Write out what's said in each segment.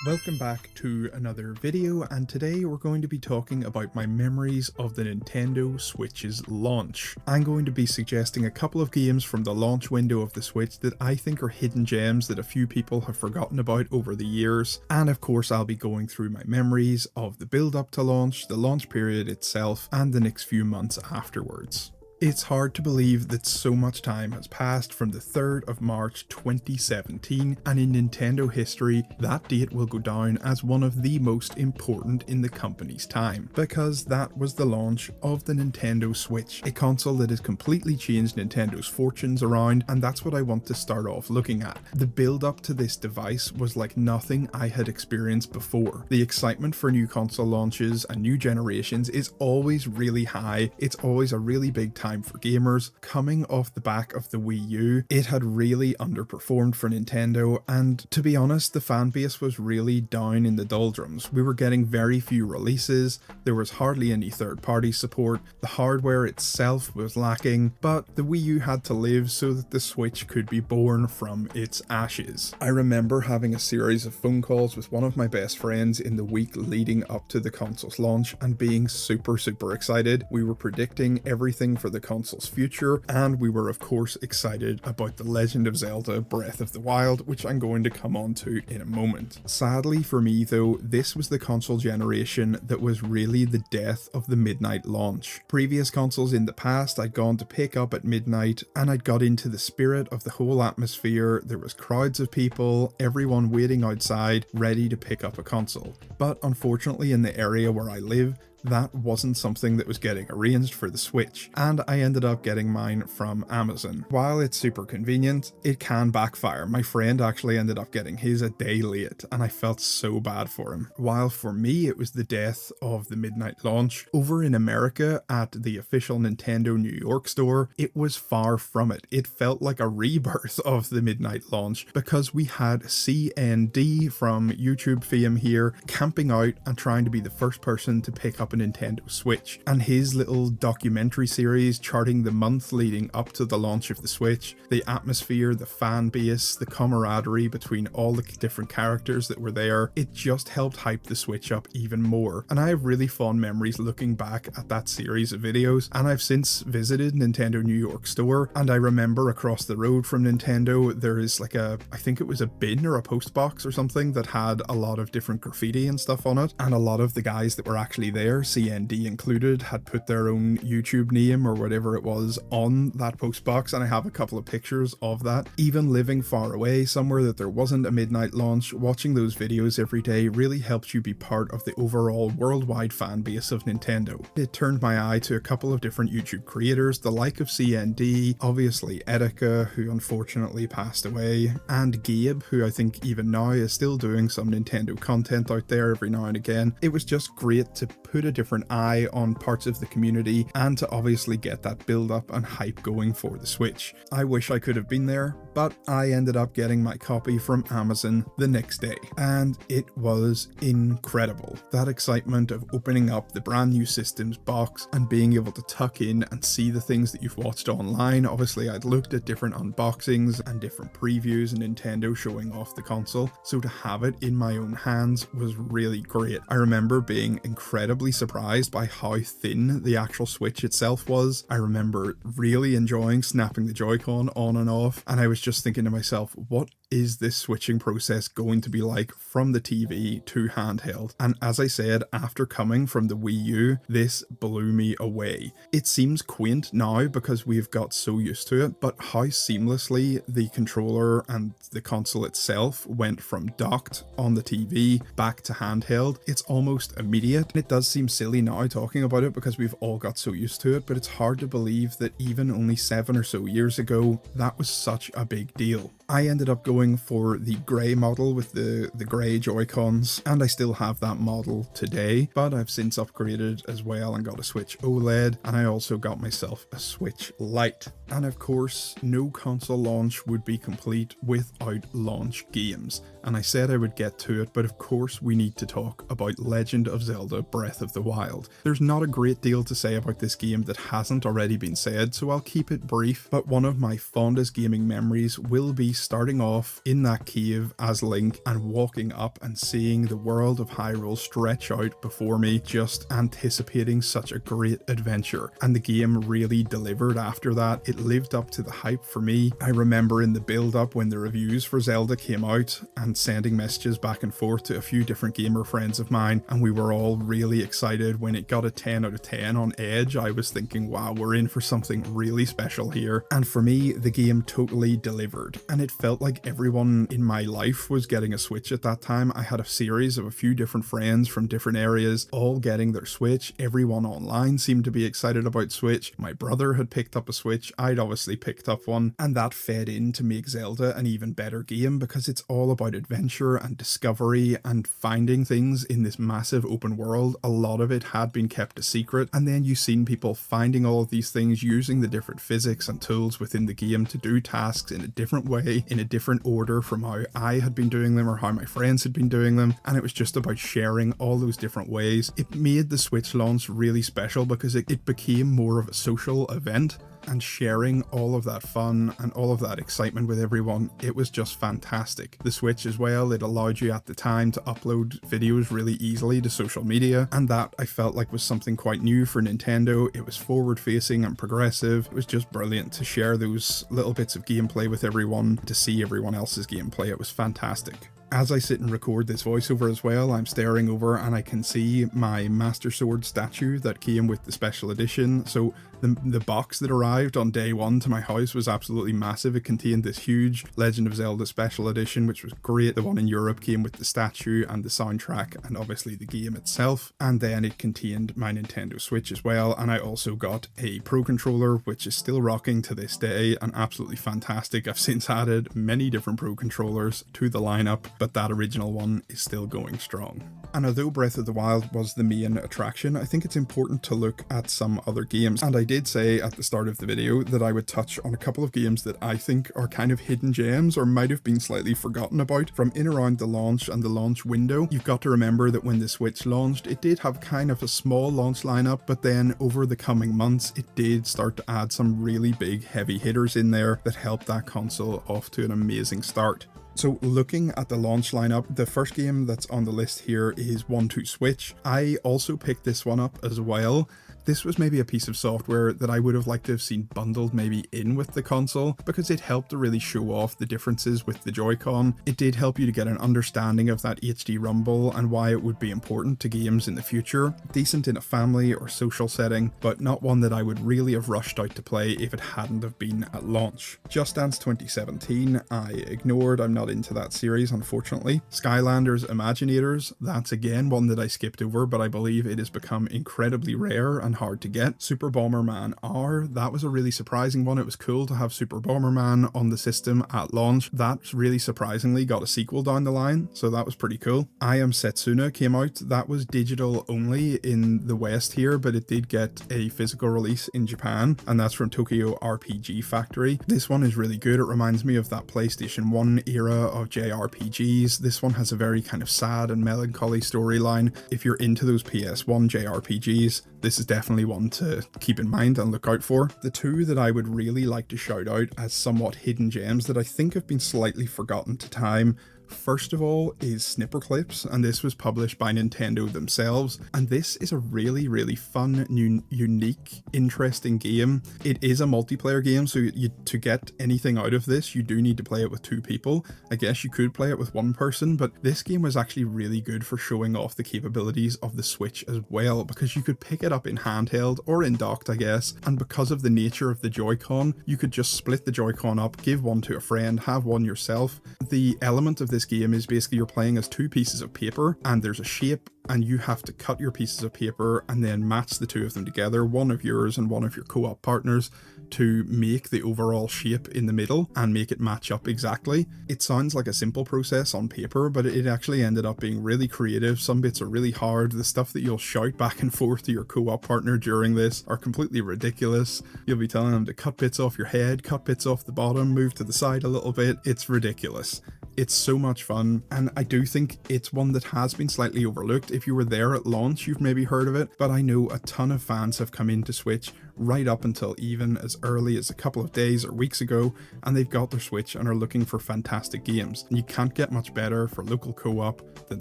Welcome back to another video, and today we're going to be talking about my memories of the Nintendo Switch's launch. I'm going to be suggesting a couple of games from the launch window of the Switch that I think are hidden gems that a few people have forgotten about over the years, and of course I'll be going through my memories of the build up to launch, the launch period itself, and the next few months afterwards. It's hard to believe that so much time has passed from the 3rd of March 2017, and in Nintendo history, that date will go down as one of the most important in the company's time, because that was the launch of the Nintendo Switch, a console that has completely changed Nintendo's fortunes around, and that's what I want to start off looking at. The build up to this device was like nothing I had experienced before. The excitement for new console launches and new generations is always really high. It's always a really big time for gamers. Coming off the back of the Wii U, it had really underperformed for Nintendo, and to be honest, the fan base was really down in the doldrums. We were getting very few releases, there was hardly any third-party support, the hardware itself was lacking, but the Wii U had to live so that the Switch could be born from its ashes. I remember having a series of phone calls with one of my best friends in the week leading up to the console's launch and being super excited. We were predicting everything for the console's future, and we were of course excited about The Legend of Zelda Breath of the Wild, which I'm going to come on to in a moment. Sadly for me though, this was the console generation that was really the death of the midnight launch. Previous consoles in the past I'd gone to pick up at midnight, and I'd got into the spirit of the whole atmosphere. There was crowds of people, everyone waiting outside, ready to pick up a console. But unfortunately in the area where I live, that wasn't something that was getting arranged for the Switch, and I ended up getting mine from Amazon. While it's super convenient, it can backfire. My friend actually ended up getting his a day late, and I felt so bad for him. While for me it was the death of the midnight launch, over in America at the official Nintendo New York store, it was far from it. It felt like a rebirth of the midnight launch, because we had CND from YouTube fame here camping out and trying to be the first person to pick up a Nintendo Switch, and his little documentary series charting the month leading up to the launch of the Switch, the atmosphere, the fan base, the camaraderie between all the different characters that were there, it just helped hype the Switch up even more. And I have really fond memories looking back at that series of videos, and I've since visited Nintendo New York store, and I remember across the road from Nintendo there is like I think it was a bin or a post box or something that had a lot of different graffiti and stuff on it, and a lot of the guys that were actually there, CND included, had put their own YouTube name or whatever it was on that post box, and I have a couple of pictures of that. Even living far away somewhere that there wasn't a midnight launch, watching those videos every day really helped you be part of the overall worldwide fan base of Nintendo. It turned my eye to a couple of different YouTube creators, the like of CND, obviously Etika, who unfortunately passed away, and Gabe, who I think even now is still doing some Nintendo content out there every now and again. It was just great to put a different eye on parts of the community and to obviously get that build up and hype going for the Switch. I wish I could have been there, but I ended up getting my copy from Amazon the next day, and it was incredible. That excitement of opening up the brand new systems box and being able to tuck in and see the things that you've watched online. Obviously I'd looked at different unboxings and different previews and Nintendo showing off the console, so to have it in my own hands was really great. I remember being incredibly surprised by how thin the actual Switch itself was. I remember really enjoying snapping the Joy-Con on and off, and I was just thinking to myself, what is this switching process going to be like from the TV to handheld? And as I said, after coming from the Wii U, this blew me away. It seems quaint now because we've got so used to it, but how seamlessly the controller and the console itself went from docked on the TV back to handheld, it's almost immediate. It does seem silly now talking about it because we've all got so used to it, but it's hard to believe that even only 7 or so years ago, that was such a big deal. I ended up going for the grey model with the grey Joy-Cons, and I still have that model today, but I've since upgraded as well and got a Switch OLED, and I also got myself a Switch Lite. And of course, no console launch would be complete without launch games, and I said I would get to it, but of course we need to talk about Legend of Zelda Breath of the Wild. There's not a great deal to say about this game that hasn't already been said, so I'll keep it brief, but one of my fondest gaming memories will be me starting off in that cave as Link and walking up and seeing the world of Hyrule stretch out before me, just anticipating such a great adventure. And the game really delivered after that. It lived up to the hype for me. I remember in the build up when the reviews for Zelda came out and sending messages back and forth to a few different gamer friends of mine, and we were all really excited when it got a 10 out of 10 on Edge. I was thinking, wow, we're in for something really special here. And for me, the game totally delivered, and it felt like everyone in my life was getting a Switch at that time. I had a series of a few different friends from different areas all getting their Switch. Everyone online seemed to be excited about Switch. My brother had picked up a Switch, I'd obviously picked up one, and that fed in to make Zelda an even better game because it's all about adventure and discovery and finding things in this massive open world. A lot of it had been kept a secret, and then you've seen people finding all of these things using the different physics and tools within the game to do tasks in a different way, in a different order from how I had been doing them or how my friends had been doing them, and it was just about sharing all those different ways. It made the Switch launch really special because it became more of a social event, and sharing all of that fun and all of that excitement with everyone, it was just fantastic. The Switch as well, it allowed you at the time to upload videos really easily to social media, and that I felt like was something quite new for Nintendo. It was forward facing and progressive. It was just brilliant to share those little bits of gameplay with everyone, to see everyone else's gameplay. It was fantastic. As I sit and record this voiceover as well, I'm staring over and I can see my Master Sword statue that came with the special edition. So the box that arrived on day one to my house was absolutely massive. It contained this huge Legend of Zelda special edition, which was great. The one in Europe came with the statue and the soundtrack and obviously the game itself. And then it contained my Nintendo Switch as well. And I also got a Pro Controller, which is still rocking to this day and absolutely fantastic. I've since added many different Pro Controllers to the lineup, but that original one is still going strong. And although Breath of the Wild was the main attraction, I think it's important to look at some other games. And I did say at the start of the video that I would touch on a couple of games that I think are kind of hidden gems or might have been slightly forgotten about from in around the launch and the launch window. You've got to remember that when the Switch launched, it did have kind of a small launch lineup, but then over the coming months, it did start to add some really big heavy hitters in there that helped that console off to an amazing start. So looking at the launch lineup, the first game that's on the list here is 1-2-Switch. I also picked this one up as well. This was maybe a piece of software that I would have liked to have seen bundled maybe in with the console, because it helped to really show off the differences with the Joy-Con. It did help you to get an understanding of that HD rumble and why it would be important to games in the future. Decent in a family or social setting, but not one that I would really have rushed out to play if it hadn't have been at launch. Just Dance 2017, I ignored. I'm not into that series, unfortunately. Skylanders Imaginators, that's again one that I skipped over, but I believe it has become incredibly rare and hard to get. Super Bomberman R, that was a really surprising one. It was cool to have Super Bomberman on the system at launch. That really surprisingly got a sequel down the line, so that was pretty cool. I Am Setsuna came out. That was digital only in the West here, but it did get a physical release in Japan, and that's from Tokyo RPG Factory. This one is really good. It reminds me of that PlayStation 1 era of JRPGs. This one has a very kind of sad and melancholy storyline. If you're into those PS1 JRPGs, this is definitely one to keep in mind and look out for. The two that I would really like to shout out as somewhat hidden gems that I think have been slightly forgotten to time, first of all, is Snipperclips, and this was published by Nintendo themselves, and this is a really fun, unique, interesting game. It is a multiplayer game, so to get anything out of this, you do need to play it with two people. I guess you could play it with one person, but this game was actually really good for showing off the capabilities of the Switch as well, because you could pick it up in handheld or in docked, I guess, and because of the nature of the Joy-Con, you could just split the Joy-Con up, give one to a friend, have one yourself. The element of this game is basically you're playing as two pieces of paper and there's a shape, and you have to cut your pieces of paper and then match the two of them together, one of yours and one of your co-op partners, to make the overall shape in the middle and make it match up exactly. It sounds like a simple process on paper, but it actually ended up being really creative. Some bits are really hard. The stuff that you'll shout back and forth to your co-op partner during this are completely ridiculous. You'll be telling them to cut bits off your head, cut bits off the bottom, move to the side a little bit. It's ridiculous. It's so much fun, and I do think it's one that has been slightly overlooked. If you were there at launch, you've maybe heard of it, but I know a ton of fans have come into Switch right up until even as early as a couple of days or weeks ago, and they've got their Switch and are looking for fantastic games. And you can't get much better for local co-op than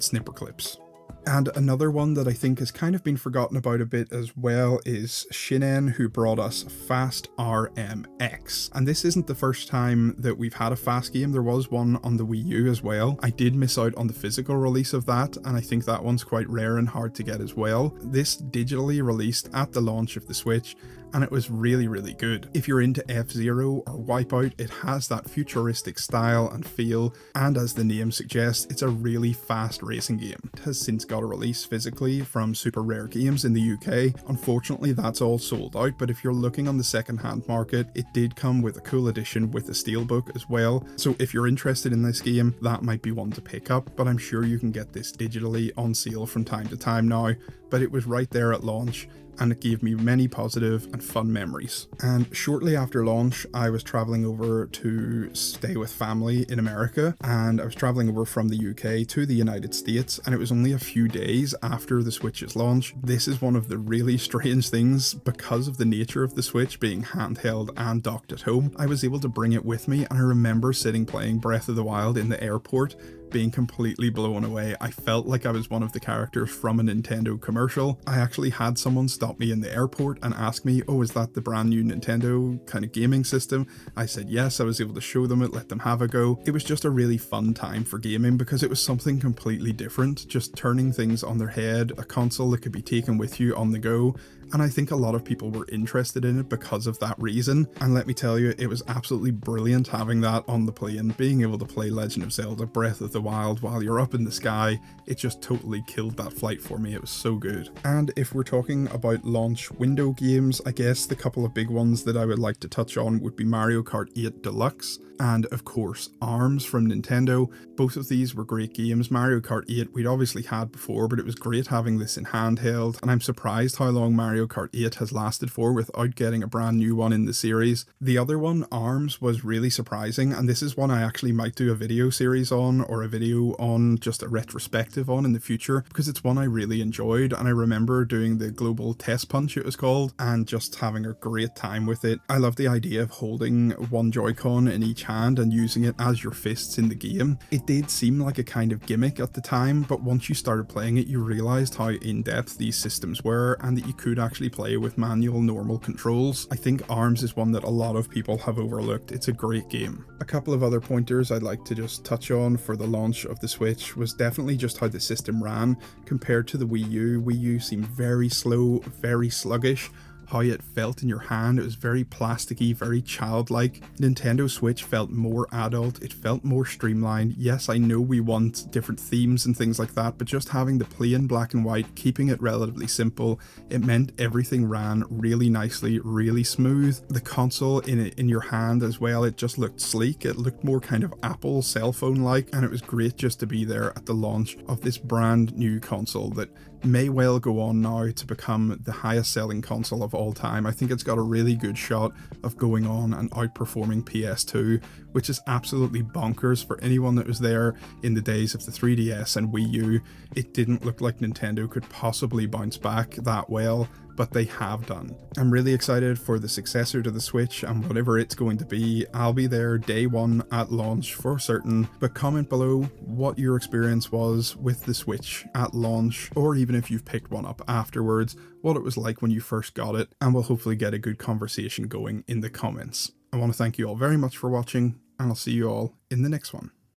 Snipperclips. And another one that I think has kind of been forgotten about a bit as well is Shinen, who brought us Fast RMX. And this isn't the first time that we've had a fast game. There was one on the Wii U as well. I did miss out on the physical release of that, and I think that one's quite rare and hard to get as well. This digitally released at the launch of the Switch, and it was really, really good. If you're into F-Zero or Wipeout, it has that futuristic style and feel, and as the name suggests, it's a really fast racing game. It has since got a release physically from Super Rare Games in the UK. Unfortunately, that's all sold out, but if you're looking on the second-hand market, it did come with a cool edition with a steelbook as well. So if you're interested in this game, that might be one to pick up, but I'm sure you can get this digitally on sale from time to time now. But it was right there at launch, and it gave me many positive and fun memories. And shortly after launch, I was traveling over to stay with family in America, and I was traveling over from the UK to the United States, and it was only a few days after the Switch's launch. This is one of the really strange things because of the nature of the Switch being handheld and docked at home. I was able to bring it with me, and I remember sitting playing Breath of the Wild in the airport, being completely blown away. I felt like I was one of the characters from a Nintendo commercial. I actually had someone stop me in the airport and ask me, oh, is that the brand new Nintendo kind of gaming system? I said yes. I was able to show them it, let them have a go. It was just a really fun time for gaming because it was something completely different, just turning things on their head, a console that could be taken with you on the go. And I think a lot of people were interested in it because of that reason. And let me tell you, it was absolutely brilliant having that on the plane, being able to play Legend of Zelda Breath of the Wild while you're up in the sky. It just totally killed that flight for me. It was so good. And if we're talking about launch window games, I guess the couple of big ones that I would like to touch on would be Mario Kart 8 Deluxe and of course ARMS from Nintendo. Both of these were great games. Mario Kart 8 we'd obviously had before, but it was great having this in handheld, and I'm surprised how long Mario Kart 8 has lasted for without getting a brand new one in the series. The other one, ARMS, was really surprising, and this is one I actually might do a video series on, or a video on, just a retrospective on in the future, because it's one I really enjoyed, and I remember doing the Global Test Punch it was called, and just having a great time with it. I love the idea of holding one Joy-Con in each hand and using it as your fists in the game. It did seem like a kind of gimmick at the time, but once you started playing it, you realized how in-depth these systems were and that you could actually play with manual normal controls. I think ARMS is one that a lot of people have overlooked. It's a great game. A couple of other pointers I'd like to just touch on for the launch of the Switch was definitely just how the system ran compared to the Wii U. Wii U seemed very slow, very sluggish. How it felt in your hand, it was very plasticky, very childlike. Nintendo Switch felt more adult, it felt more streamlined. Yes, I know we want different themes and things like that, but just having the plain black and white, keeping it relatively simple, it meant everything ran really nicely, really smooth. The console in your hand as well, it just looked sleek. It looked more kind of Apple cell phone like, and it was great just to be there at the launch of this brand new console that may well go on now to become the highest selling console of all time. I think it's got a really good shot of going on and outperforming PS2, which is absolutely bonkers for anyone that was there in the days of the 3DS and Wii U. It didn't look like Nintendo could possibly bounce back that well, but they have done. I'm really excited for the successor to the Switch, and whatever it's going to be, I'll be there day one at launch for certain. But comment below what your experience was with the Switch at launch, or even if you've picked one up afterwards, what it was like when you first got it, and we'll hopefully get a good conversation going in the comments. I want to thank you all very much for watching, and I'll see you all in the next one.